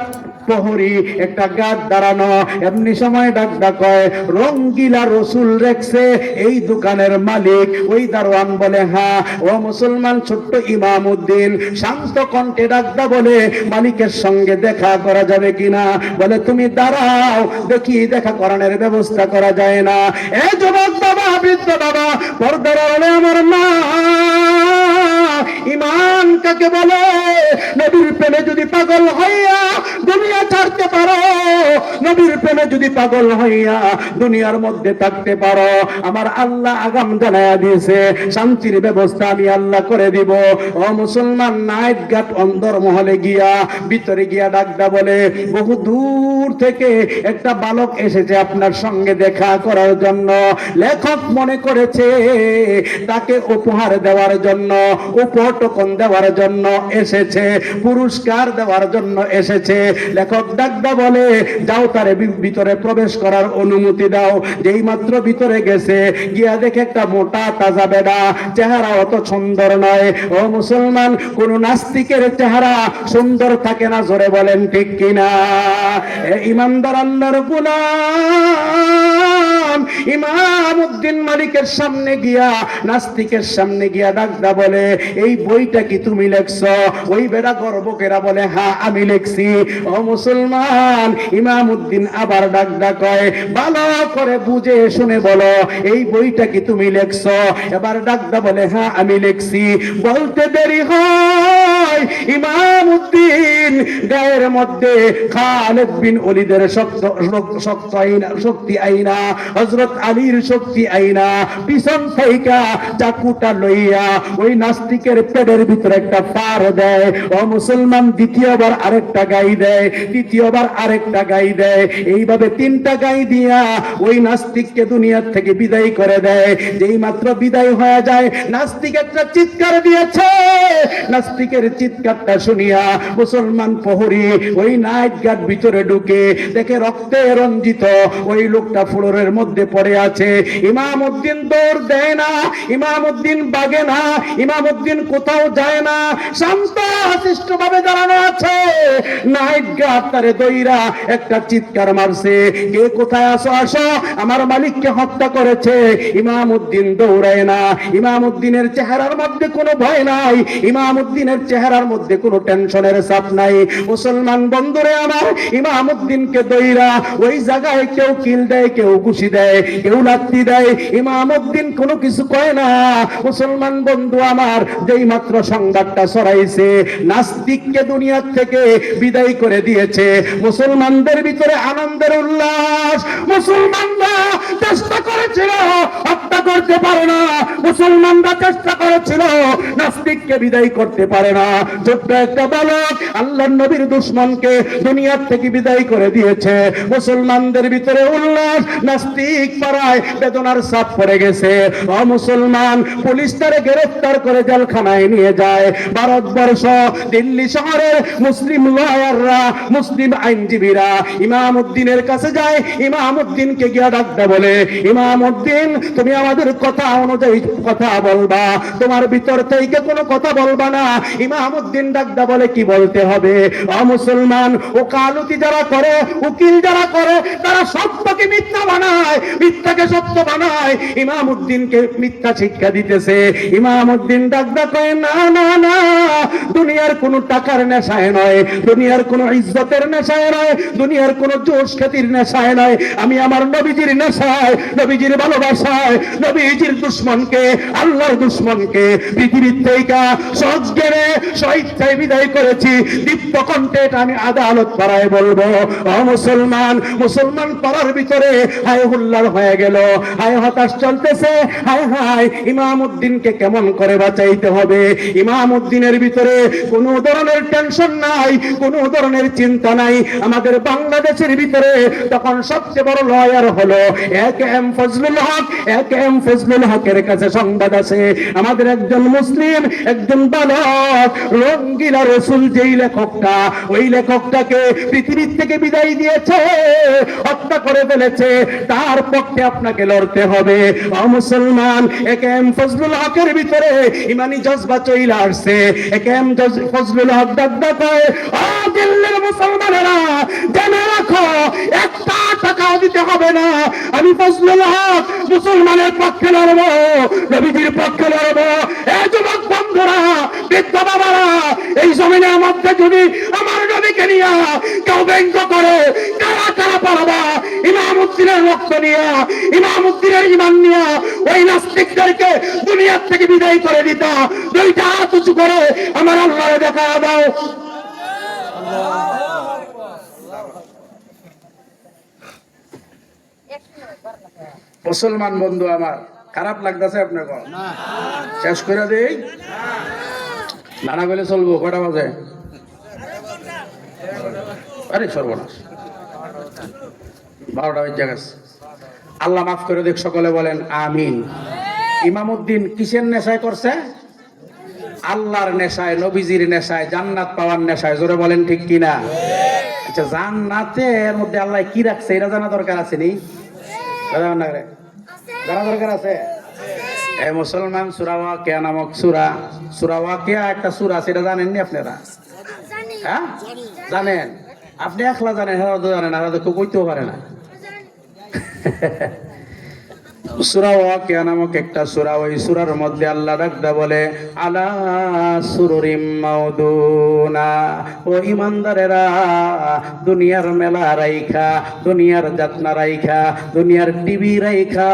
প্রহরী, একটা গার্ড দাঁড়ানো। এমনি সময় ডাক কয়, রঙ্গিলা রসুল রেখছে এই দোকানের মালিক? ওই দারোয়ান বলে, হ্যাঁ। ও মুসলমান, ছোট্ট ইমামউদ্দিন শান্ত কণ্ঠে ডাকদা বলে, মালিকের সঙ্গে দেখা করা যাবে কিনা? বলে, তুমি দাঁড়াও দেখি, দেখা করানোর ব্যবস্থা করা যায় না। এ যুবক বাবা, বৃদ্ধ বাবা, পর্দার আড়ালে আমার মা, ইমান কাকে বলে? নবীর প্রেমে যদি পাগল হইয়া দুনিয়া ছাড়তে পারো, নবীর প্রেমে যদি পাগল হইয়া দুনিয়ার মধ্যে থাকতে পারো, আমার আল্লাহ আগাম জানায়া দিয়েছে শান্তির ব্যবস্থা আমি আল্লাহ করে দিব। ও মুসলমান, নাইট ঘাট অন্দর মহলে গিয়া ভিতরে গিয়া ডাকদা বলে, বহু দূর থেকে একটা বালক এসেছে আপনার সঙ্গে দেখা করার জন্য। লেখক মনে করেছে তাকে উপহার দেওয়ার জন্য, উপটোকন দেওয়ার জন্য এসেছে, পুরস্কার দেওয়ার জন্য এসেছে। লেখক ডাকদা বলে, যাও তারে ভিতরে প্রবেশ করার অনুমতি দাও। যেই মাত্র ভিতরে গেছে, গিয়া দেখে একটা মোটা তাজা বেড়া, চেহারা অত সুন্দর নয়। ও মুসলমান, কোন নাস্তিকের চেহারা সুন্দর থাকে না, জোরে বলেন ঠিক কিনা? ইমানদার আল্লাহর গোলাম ইমামউদ্দিন মালিকের সামনে গিয়া, নাস্তিকের সামনে গিয়া ডাকদা বলে, এই বইটা কি তুমি লেখছো? ওই বেড়া গর্বকেরা বলে, হ্যাঁ আমি লেখছি। ও মুসলমান, ইমামউদ্দিন আবার ডাকদা কয়, ভালো করে বুঝে শুনে বলো, এই বইটা কি তুমি লেখছো? এবার ডাকদা বলে, হ্যাঁ আমি লেখছি। বলতে দেরি হয়, ইমামউদ্দিন গায়ের মধ্যে খালিদ বিন ওলীদের শক্তি আইনা, হযরত আলীর শক্তি আইনা পিছন থেকে চাকুটা লইয়া ওই নাস্তিকের পেটের ভিতরে একটা পার দেয়। ও মুসলমান, দ্বিতীয়বার আরেকটা গাই দেয়, তৃতীয়বার আরেকটা গাই দেয়, এইভাবে তিনটা গাই দিয়া ওই নাস্তিককে দুনিয়ার থেকে বিদায় করে দেয়। যেই মাত্র বিদায় হয়ে যায়, নাস্তিক একটা চিৎকার দিয়েছে। নাস্তিকের চিৎকারটা শুনিয়া মুসলমান প্রহরী ওই নাইট গার্ড ভিতরে ঢুকে দেখে রক্তে রঞ্জিত ওই লোকটা ফ্লোরের মধ্যে পড়ে আছে। ইমামউদ্দিন দৌড় দেয় না, ইমামউদ্দিন বাগে না, ইমামউদ্দিন কোথাও যায় না, শান্ত শিষ্ট ভাবে দাঁড়ানো আছে। নাইট গার্ড তারে দইরা একটা চিৎকার মারছে, কে কোথায় আসো, আসো, আমার মালিককে হত্যা করেছে। ইমামউদ্দিন দৌড়ায় না, ইমামউদ্দিনের চেহারার মধ্যে কোনো ভয় নাই, ইমামউদ্দিনের চেহারার মধ্যে কোনো টেনশনের চাপ নাই। মুসলমান বন্ধুরে আমার, ইমামউদ্দিনকে দইরা ওই জায়গায় কেউ কিল দেয়, কেউ ঘুষি দেয়, কেউ লাত্তি দেয়, ইমামউদ্দিন কোনো কিছু কয় না। মুসলমান বন্ধু আমার, যেই মাত্র সংবাদটা ছড়াইছে নাস্তিককে দুনিয়ার থেকে বিদায় করে দিয়েছে, মুসলমানদের ভিতরে আনন্দের উল্লাস। মুসলমানরা চেষ্টা করেছিল হত্যা করতে পারে না, মুসলমানরা চেষ্টা করেছিল নাস্তিককে বিদায় করতে পারে না। ছোট্ট একটা বালক আল্লাহর নবীর দুশমনকে দুনিয়ার থেকে বিদায় করে দিয়েছে। মুসলমানদের ভিতরে উল্লাস, নাস্তিক পাড়ায় বেদনার ছাপ পড়ে গেছে। মুসলমান পুলিশ তারে গ্রেফতার করে জেলখানায় নিয়ে যায়। ভারতবর্ষ দিল্লি শহরের মুসলিম লয়াররা, মুসলিম আইনজীবীরা ইমাম উদ্দিনের কাছে যায়। ইমাম উদ্দিনকে গিয়ে ডাকতে বলে, ইমাম উদ্দিন তুমি আমাদের কথা অনুযায়ী কথা বলবা, তোমার ভিতর থেকে কোনো কথা বলবা না। ইমাম উদ্দিন ডাকতে বলে কি বলতে হবে? মুসলমান ওকালতি যারা করে, উকিল যারা করে, তারা সত্যকে মিথ্যা বানায়, মিথ্যাকে সত্য বানায়। ইমাম উদ্দিনকে মিথ্যা শিক্ষা দিতেছে। ইমাম উদ্দিন ডাকতে কয় না না না, দুনিয়ার কোনো টাকার নেশায় নয়, দুনিয়ার কোনো ইজ্জতের নেশায় নয়, দুনিয়ার কোনো জোশ খ্যাতির নেশায় নয়, আমি আমার নবীজির নেশায়, নবীজির ভালোবাসায়, নবীজির দুশ্মনকে, আল্লাহর দুশ্মনকে পৃথিবীর থেকে সজ্ঞানে স্বেচ্ছায় বিদায় করেছি। দীপ্ত কণ্ঠে এটা আমি আদালত পাড়ায় বলবো। মুসলমান, মুসলমান পাড়ার ভিতরে হায় হুল্লার হয়ে গেল, হায় হতাশ চলতেছে, হায় হায় ইমাম উদ্দিনকে কেমন করে বাঁচাইতে হবে। ইমাম উদ্দিনের ভিতরে কোনো ধরনের টেনশন নাই, কোনো ধরনের চিন্তা নাই। আমাদের বাংলাদেশের ভিতরে তখন সবচেয়ে বড় লয়ার হলো এক এম ফজলুল হক। এক এম ফজলুল হকের কাছে সংবাদ আছে, আমাদের একজন মুসলিম, একজন বালক রঙ্গিলা রসুল যেই লেখকটা, ওই লেখকটাকে পৃথিবীর থেকে বিদায় দিয়েছে, হত্যা করে ফেলেছে, তার পক্ষে আপনাকে লড়তে হবে। মুসলমান, এক এম ফজলুল হকের ভিতরে ইমানি জজবা চইলা আসছে। এক এম ফজলুল হক ডাকডা কয়, ও দিল্লির মুসলমানেরা জেনে রাখো, একটা টাকাও দিতে হবে না, আমি ফজলুল হক মুসলমানের পক্ষে লড়বো, নবীজির পক্ষে লড়বো। এই যুবক বন্ধুরা, বৃদ্ধ বাবারা, এই জমিনের মধ্যে যদি আমার নবীকে নিয়ে কেউ ব্যঙ্গ করে, কারা কারা পারবা ইমাম উদ্দিনের রক্ত নিয়ে, ইমাম উদ্দিনের ইমান নিয়ে ওই নাস্তিকদেরকে দুনিয়ার থেকে বিদায় করে দিতা। দুইটা হাত উঁচু করে আমার আল্লাহরে দেখা দাও। মুসলমান বন্ধু আমার, খারাপ লাগতেছে আপনার? শেষ করে দেই, নানা বলে চলবো? কটা বাজে? আরে সর্বনাশ, 12টা বেজে গেছে। আল্লাহ মাফ করে দেখ, সকলে বলেন আমিন। ইমাম উদ্দিন কিসের নেশায় করছে? আল্লাহর নেশায়, নবীজির নেশায়, জান্নাত পাওয়ার নেশায়। জোরে বলেন ঠিক কিনা? আচ্ছা, জান্নাতের মধ্যে আল্লাহ কি রাখছে এটা জানা দরকার আছে নি? জানা দরকার আছে? এই মুসলমান, সূরা ওয়াকিয়া নামক সূরা ওয়াকিয়া একটা সূরা, সেটা জানেননি আপনারা? হ্যাঁ জানেন? আপনি একলা জানেন, হ্যাঁ তো জানেন, আর তো কইতেও পারে না। সূরা ওয়াকিয়া নামক একটা সূরা, ওই সূরার মধ্যে আল্লাহ ডাকদা বলে, আলা সুরুরিম মাউদুনা, ও ঈমানদারেরা, দুনিয়ার মেলা রাইখা, দুনিয়ার যাতনা রাইখা, দুনিয়ার টিভি রাইখা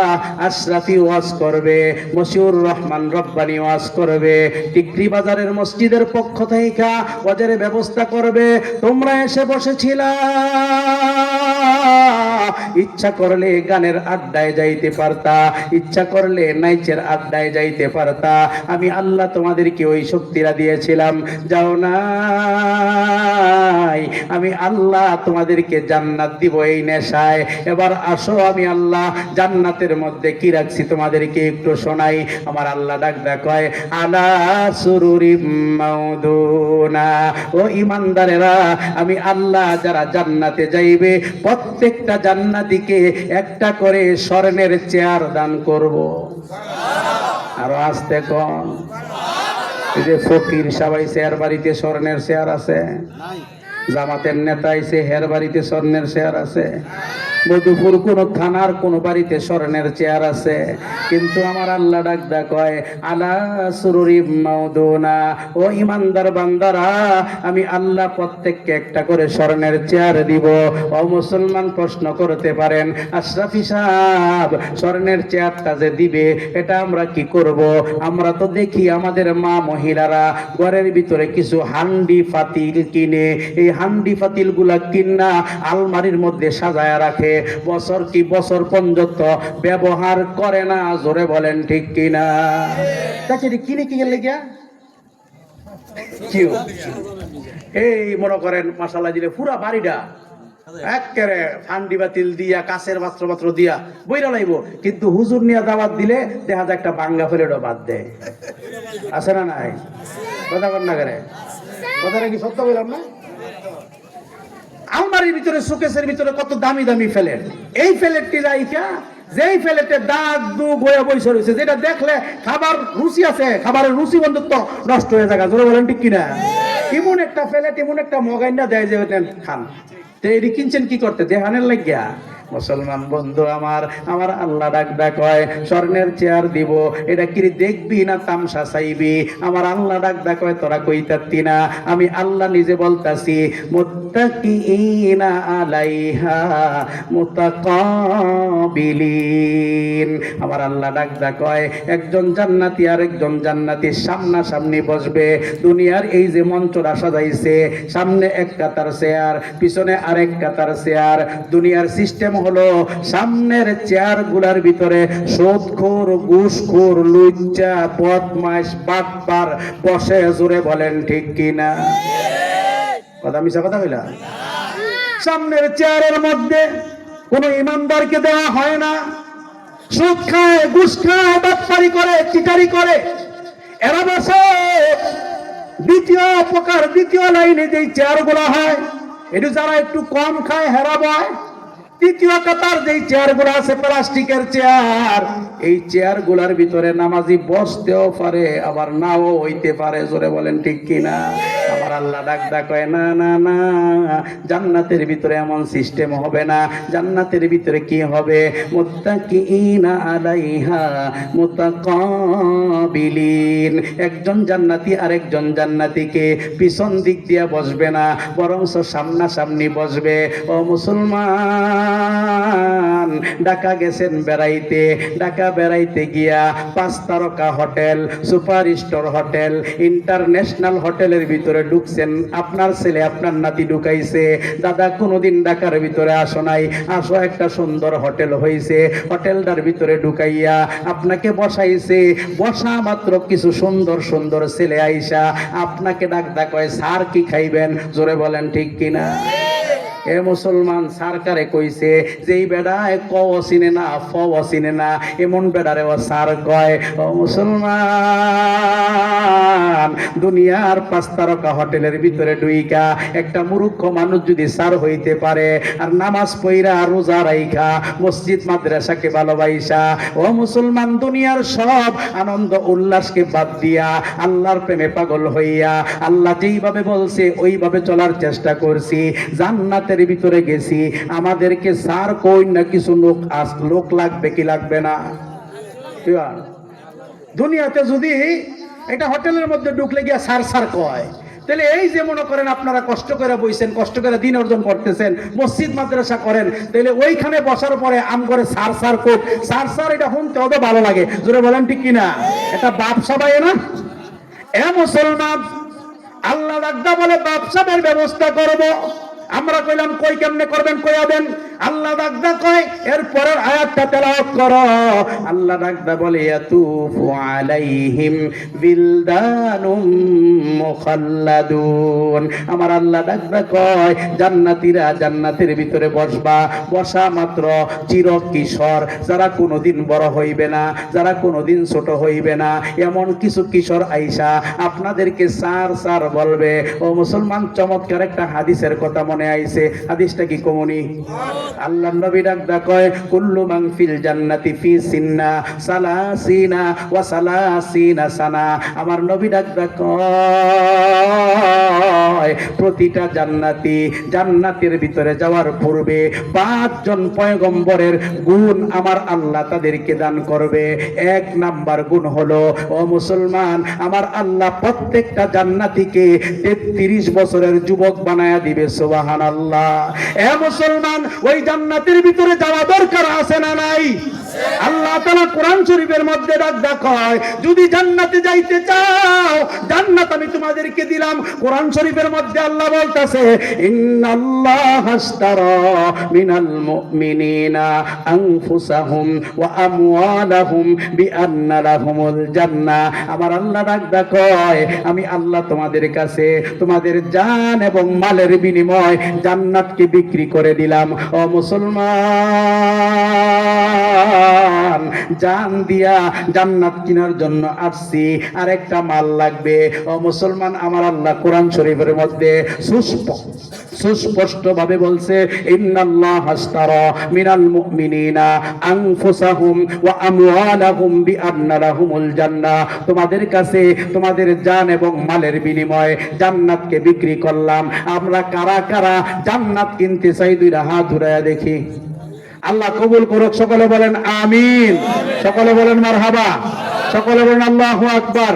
আশরাফি ওয়াজ করবে, মশিউর রহমান রব্বানি ওয়াজ করবে, টিকরি বাজারের মসজিদের পক্ষ থেকে ওয়াজের ব্যবস্থা করবে। তোমরা এসে বসেছিলা, ইচ্ছা করলে গানের আড্ডায় যাইতে পারতা, ইচ্ছা করলে নাইচের আড্ডায় যাইতে পারতা। আমি আল্লাহ তোমাদেরকে ওই শক্তিরা দিয়েছিলাম, যাও নাই। আমি আল্লাহ তোমাদেরকে জান্নাত দিব এই নেশায়। এবার আসো, আমি আল্লাহ জান্নাতের মধ্যে কি রাখছি তোমাদেরকে একটু শোনাই। আমার আল্লাহ ডাকদা কয়, আলা সুরুরিম মাউদুনা, ও ঈমানদারেরা, আমি আল্লাহ যারা জান্নাতে যাইবে প্রত্যেকটা জান্নাতীকে একটা করে স্বর্ণের চেয়ার দান করব। আরো আস্তে কোন, এই যে ফকির সবাই চেয়ার বাড়িতে স্বর্ণের চেয়ার আছে, জামাতের নেতা আইছে হের বাড়িতে স্বর্ণের চেয়ার আছে, মধুপুর কোন থানার কোন বাড়িতে স্বর্ণের চেয়ার আছে। কিন্তু আমার আল্লাহ ডাকদা কয়, আলা সুরুরিম মাউদুনা, ও ঈমানদার বান্দারা, আমি আল্লাহ প্রত্যেককে একটা করে স্বর্ণের চেয়ার দিব। ও মুসলমান, প্রশ্ন করতে পারেন, আশরাফি সাহেব স্বর্ণের চেয়ারটা যে দিবে এটা আমরা কি করব? আমরা তো দেখি আমাদের মা মহিলারা ঘরের ভিতরে কিছু হান্ডি ফাতিল কিনে, এই হান্ডি ফাতিল গুলা কিনা আলমারির মধ্যে সাজায়া রাখে, বছর কি বছর পর্যন্ত ব্যবহার করে না। জোরে বলেন ঠিক কিনা? কিনে কি গেলে গিয়া এই মনে করেন মশালা দিলে পুরা বাড়িটা একেবারে ফান্ডি বাতিল দিয়া কাছের পাত্র দিয়া বইরা লাইব, কিন্তু হুজুর নিয়ে দাওয়াত দিলে দেখা যায় একটা বাঙ্গা ফেলেও বাদ দেয়। আছে না নাই? কথা বল না করে, কথাটা কি সত্য বললাম না? আলমারির ভিতরে শোকেসের ভিতরে কত দামি দামি ফেলেট, এই ফেলেটটি রাইখা যেই ফেলেটে দাগ দুগ হয়ে বসে রয়েছে, যেটা দেখলে খাবার রুচি আছে, খাবারের রুচি বন্ধুত্ব নষ্ট হয়ে থাকা, জোরে বলেন ঠিক কিনা? এমন একটা ফেলেট, এমন একটা মগাইনা দেয় যে খান। তো এটি কিনছেন কি করতে? দেহানের লাগিয়া। মুসলমান বন্ধু আমার, আমার আল্লাহ ডাক হয় স্বর্ণের চেয়ার দিব, এটা কি দেখবি না তামসা চাইবি? আমার আল্লাহ ডাক হয় তোরা কইতাতি না, আমি আল্লাহ নিজে বলতাছি মুত্তাকিইনা আলাইহা মুতাকাবিলিন। আমার আল্লাহ ডাক হয় একজন জান্নাতি আর একজন জান্নাতির সামনাসামনি বসবে। দুনিয়ার এই যে মঞ্চটা সাজাইছে, সামনে এক কাতার চেয়ার, পিছনে আরেক কাতার চেয়ার। দুনিয়ার সিস্টেম হলো সামনের চেয়ার গুলার ভিতরে সুদখোর, ঘুষখোর, লুচ্চা, বদমাশ, বাটপার বসে। জোরে বলেন ঠিক কিনা? কথা মিছা কথা কইলা? সামনের চেয়ারের মধ্যে কোন ইমানদারকে দেওয়া হয় না। সুদ খায়, ঘুষ খায়, বাটপারি করে, চিটারি করে এরা বসে। দ্বিতীয় প্রকার, দ্বিতীয় লাইনে যেই চেয়ার গুলা হয়, এটু যারা একটু কম খায় হেরা বয়। তৃতীয় কাতার যেই চেয়ার গুলো আছে প্লাস্টিকের চেয়ার, এই চেয়ার গুলার ভিতরে নামাজি বসতেও পারে আবার নাও হইতে পারে। জোরে বলেন ঠিক কিনা? আমার আল্লাহ ডাক হয় না না না, জান্নাতের ভিতরে এমন সিস্টেম হবে না। জান্নাতের ভিতরে কি হবে? মুত্তাকিইনা আলাইহা মুতাকাবিলিন। একজন জান্নাতি আরেকজন জান্নাতিকে পিছন দিক দিয়ে বসবে না, বরং সামনাসামনি বসবে। ও মুসলমান, ঢাকা গেছেন বেড়াইতে, ঢাকা বেড়াইতে গিয়া 5 তারকা hotel, super star hotel, international হোটেলের ভিতরে ঢুকছেন। আপনার ছেলে আপনার নাতি ঢুকাইছে, দাদা কোনোদিন ঢাকার ভিতরে আসো নাই, আসো একটা সুন্দর হোটেল হয়েছে। হোটেলটার ভিতরে ঢুকাইয়া আপনাকে বসাইছে। বসা মাত্র কিছু সুন্দর সুন্দর ছেলে আইসা আপনাকে ডাক হয় স্যার কি খাইবেন? জোরে বলেন ঠিক কিনা? এ মুসলমান, সরকারে কইছে যেই বেড়া ক চিনে না ফ চিনে না, এমন বেড়ারে ও সার কয়। ও মুসলমান, দুনিয়ার 5 তারকা হোটেলের ভিতরে ঢুইকা একটা মূর্খ মানুষ যদি সার হইতে পারে, আর নামাজ পইরা রোজা রাইখা মসজিদ মাদ্রাসাকে ভালোবাসা, ও মুসলমান দুনিয়ার সব আনন্দ উল্লাসকে বাদ দিয়া আল্লাহর প্রেমে পাগল হইয়া আল্লাহ যেইভাবে বলছে ওইভাবে চলার চেষ্টা করছি, জান্নাতের ভিতরে গেছি, আমাদেরকে সার কই না কিছু লোক লাগবে কি লাগবে না? দুনিয়াতে যদি এটা হোটেলের মধ্যে ঢুকলে গিয়া সার সার কয়, তাহলে এই যে মনে করেন আপনারা কষ্ট করে বইছেন, কষ্ট করে দিন অর্জন করতেছেন, মসজিদ মাদ্রাসা করেন, তাহলে ওইখানে বসার পরে আম করে সার সার কোক সার সার, এটা শুনতে অত ভালো লাগে। জোরে বলেন ঠিক কিনা? এটা ব্যবসা পায় না? এ মুসলমান, আল্লাহ ডাকদা বলে ব্যবসার ব্যবস্থা করব। আমরা কইলাম কই কেমনে করবেন? কইয়া দেন। আল্লাহ ডাকদা কয়, এর পরের আয়াতটা তেলাওয়াত করো। আল্লাহ ডাকদা বলে ইয়াতুফু আলাইহিম বিলদানুম মুখাল্লাদুন। আমার আল্লাহ ডাকদা কয় জান্নাতীরা জান্নাতের ভিতরে বসবা, বসা মাত্র চির কিশোর, যারা কোনোদিন বড় হইবে না, যারা কোনোদিন ছোট হইবে না, এমন কিছু কিশোর আইসা আপনাদেরকে সার সার বলবে। ও মুসলমান, চমৎকার একটা হাদিসের কথা মনে আইছে। হাদিসটা কি কমনি? আল্লাহ নবী ডাকদা কয় কুল্লু মান ফিল জান্নাতি ফি সিন্না সালাসিনা ওয়া সালাসিনা সানা। আমার নবী ডাকদা কয় প্রতিটা জান্নাতি জান্নাতের ভিতরে যাওয়ার পূর্বে 5 জন পয়গম্বরের গুণ আমার আল্লাহ তাদেরকে দান করবে। 1 নাম্বার গুণ হলো, ও মুসলমান, আমার আল্লাহ প্রত্যেকটা জান্নাতীকে 33 বছরের যুবক বানায়া দিবে। সুবহানাল্লাহ। এ মুসলমান, ওই জান্নাতের ভিতরে যাওয়া দরকার আছে না নাই? আল্লাহ তাআলা কোরআন শরীফের মধ্যে ডাক কয়, যদি জান্নাতে যাইতে চাও জান্নাত আমি তোমাদেরকে দিলাম। কোরআন শরীফের মধ্যে আল্লাহ বলতেছে, ইন্নাল্লাহা আশতারা মিনাল মুমিনিনা আনফুসাহুম ওয়া আমওয়ালাহুম বিআন্না লাহুমুল জান্নাহ। আমার আল্লাহ ডাক কয়, আমি আল্লাহ তোমাদের কাছে তোমাদের জান এবং মালের বিনিময় জান্নাতকে বিক্রি করে দিলাম। ও মুসলমান, জান দিয়া জান্নাত কেনার জন্য আসছি, আর একটা মাল লাগবে। ও মুসলমান, আমার আল্লাহ কোরআন শরীফের মধ্যে সুস্পষ্ট ভাবে বলছে, ইন্নাল্লাহা আশতারা মিনাল মুমিনিনা আনফুসাহুম ওয়া আমওয়ালাহুম বিআন্না লাহুমুল জান্নাহ। তোমাদের কাছে তোমাদের জান এবং মালের বিনিময়ে জান্নাতকে বিক্রি করলাম। আমরা কারা কারা জান্নাত কিনতে চাই? দুইটা হাত উঠায়া দেখি। আল্লাহ কবুল করুক। সকলে বলেন আমিন, সকলে বলেন মারহাবা, সকলে বলেন আল্লাহু আকবার।